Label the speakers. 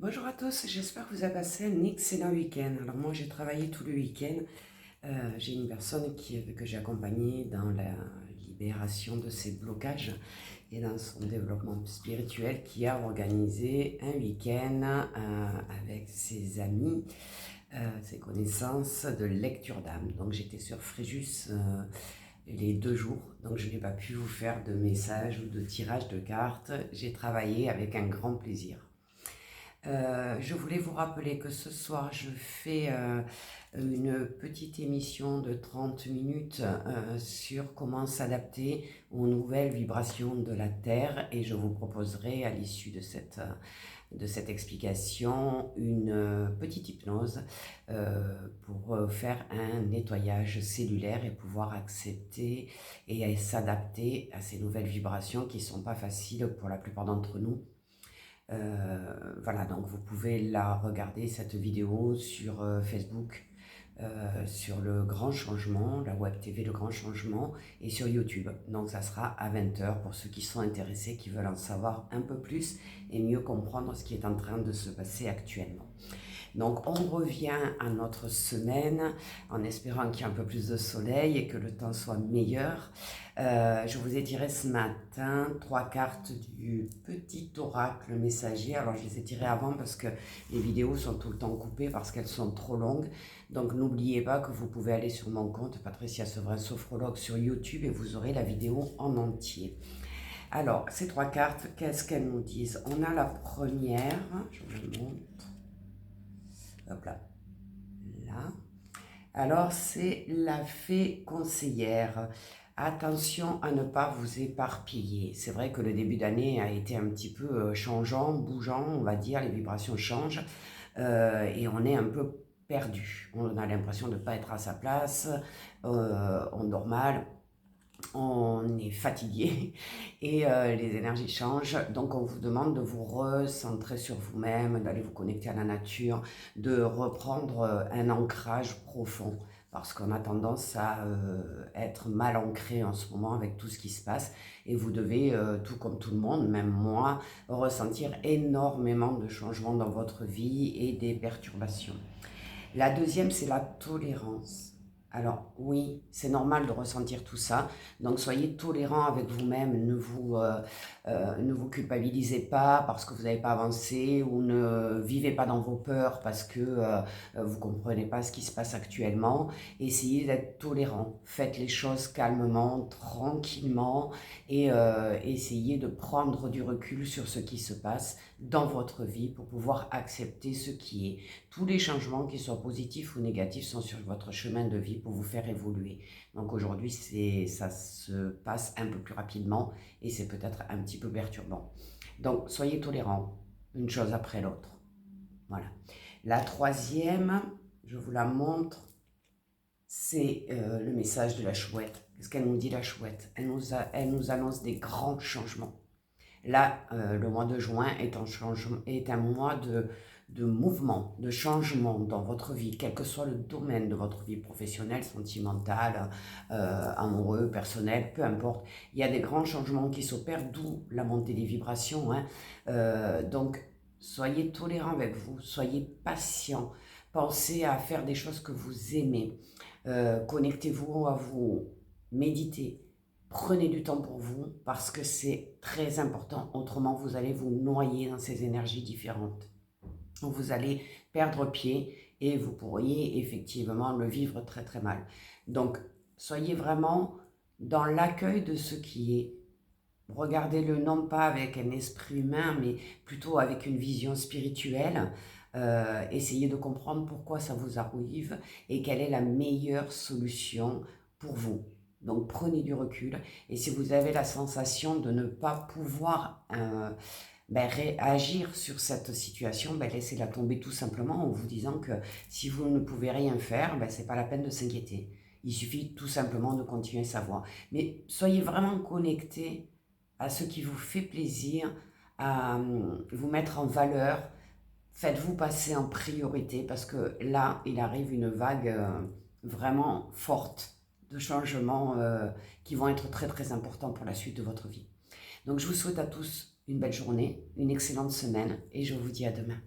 Speaker 1: Bonjour à tous, j'espère que vous avez passé un excellent week-end. Alors moi j'ai travaillé tout le week-end. J'ai une personne que j'ai accompagnée dans la libération de ses blocages et dans son développement spirituel qui a organisé un week-end avec ses amis, ses connaissances de lecture d'âme. Donc j'étais sur Fréjus les 2 jours, donc je n'ai pas pu vous faire de messages ou de tirage de cartes. J'ai travaillé avec un grand plaisir. Je voulais vous rappeler que ce soir, je fais une petite émission de 30 minutes sur comment s'adapter aux nouvelles vibrations de la Terre et je vous proposerai à l'issue de cette explication une petite hypnose pour faire un nettoyage cellulaire et pouvoir accepter et s'adapter à ces nouvelles vibrations qui ne sont pas faciles pour la plupart d'entre nous. Voilà, donc vous pouvez la regarder, cette vidéo, sur Facebook, sur Le Grand Changement, la Web TV Le Grand Changement, et sur YouTube. Donc ça sera à 20h pour ceux qui sont intéressés, qui veulent en savoir un peu plus et mieux comprendre ce qui est en train de se passer actuellement. Donc on revient à notre semaine en espérant qu'il y ait un peu plus de soleil et que le temps soit meilleur. Je vous ai tiré ce matin 3 cartes du petit oracle messager. Alors je les ai tirées avant parce que les vidéos sont tout le temps coupées parce qu'elles sont trop longues. Donc n'oubliez pas que vous pouvez aller sur mon compte Patricia Sevrin Sophrologue sur YouTube et vous aurez la vidéo en entier. Alors ces 3 cartes, qu'est-ce qu'elles nous disent? On a la première, je vous la montre. Hop là. Là. Alors, c'est la fée conseillère. Attention à ne pas vous éparpiller. C'est vrai que le début d'année a été un petit peu changeant, bougeant, on va dire, les vibrations changent et on est un peu perdu. On a l'impression de ne pas être à sa place, on dort mal, on est fatigué et les énergies changent. Donc on vous demande de vous recentrer sur vous-même, d'aller vous connecter à la nature, de reprendre un ancrage profond parce qu'on a tendance à être mal ancré en ce moment avec tout ce qui se passe et vous devez, tout comme tout le monde, même moi, ressentir énormément de changements dans votre vie et des perturbations. La deuxième, c'est la tolérance. Alors oui, c'est normal de ressentir tout ça, donc soyez tolérant avec vous-même, ne vous culpabilisez pas parce que vous n'avez pas avancé ou ne vivez pas dans vos peurs parce que vous ne comprenez pas ce qui se passe actuellement. Essayez d'être tolérant, faites les choses calmement, tranquillement et essayez de prendre du recul sur ce qui se passe dans votre vie pour pouvoir accepter ce qui est. Tous les changements, qu'ils soient positifs ou négatifs, sont sur votre chemin de vie pour vous faire évoluer. Donc aujourd'hui, ça se passe un peu plus rapidement et c'est peut-être un petit peu perturbant. Donc soyez tolérants, une chose après l'autre. Voilà. La troisième, je vous la montre, c'est le message de la chouette. Qu'est-ce qu'elle nous dit, la chouette? Elle nous annonce des grands changements. Là, le mois de juin est un mois de mouvement, de changement dans votre vie, quel que soit le domaine de votre vie professionnelle, sentimentale, amoureux, personnel, peu importe. Il y a des grands changements qui s'opèrent, d'où la montée des vibrations. Donc, soyez tolérants avec vous, soyez patients. Pensez à faire des choses que vous aimez. Connectez-vous à vous, méditez. Prenez du temps pour vous parce que c'est très important, autrement vous allez vous noyer dans ces énergies différentes. Vous allez perdre pied et vous pourriez effectivement le vivre très très mal. Donc soyez vraiment dans l'accueil de ce qui est. Regardez-le non pas avec un esprit humain mais plutôt avec une vision spirituelle. Essayez de comprendre pourquoi ça vous arrive et quelle est la meilleure solution pour vous. Donc prenez du recul et si vous avez la sensation de ne pas pouvoir réagir sur cette situation, laissez-la tomber tout simplement en vous disant que si vous ne pouvez rien faire, c'est pas la peine de s'inquiéter. Il suffit tout simplement de continuer sa voie. Mais soyez vraiment connectés à ce qui vous fait plaisir, à vous mettre en valeur. Faites-vous passer en priorité parce que là, il arrive une vague vraiment forte de changements qui vont être très très importants pour la suite de votre vie. Donc je vous souhaite à tous une belle journée, une excellente semaine et je vous dis à demain.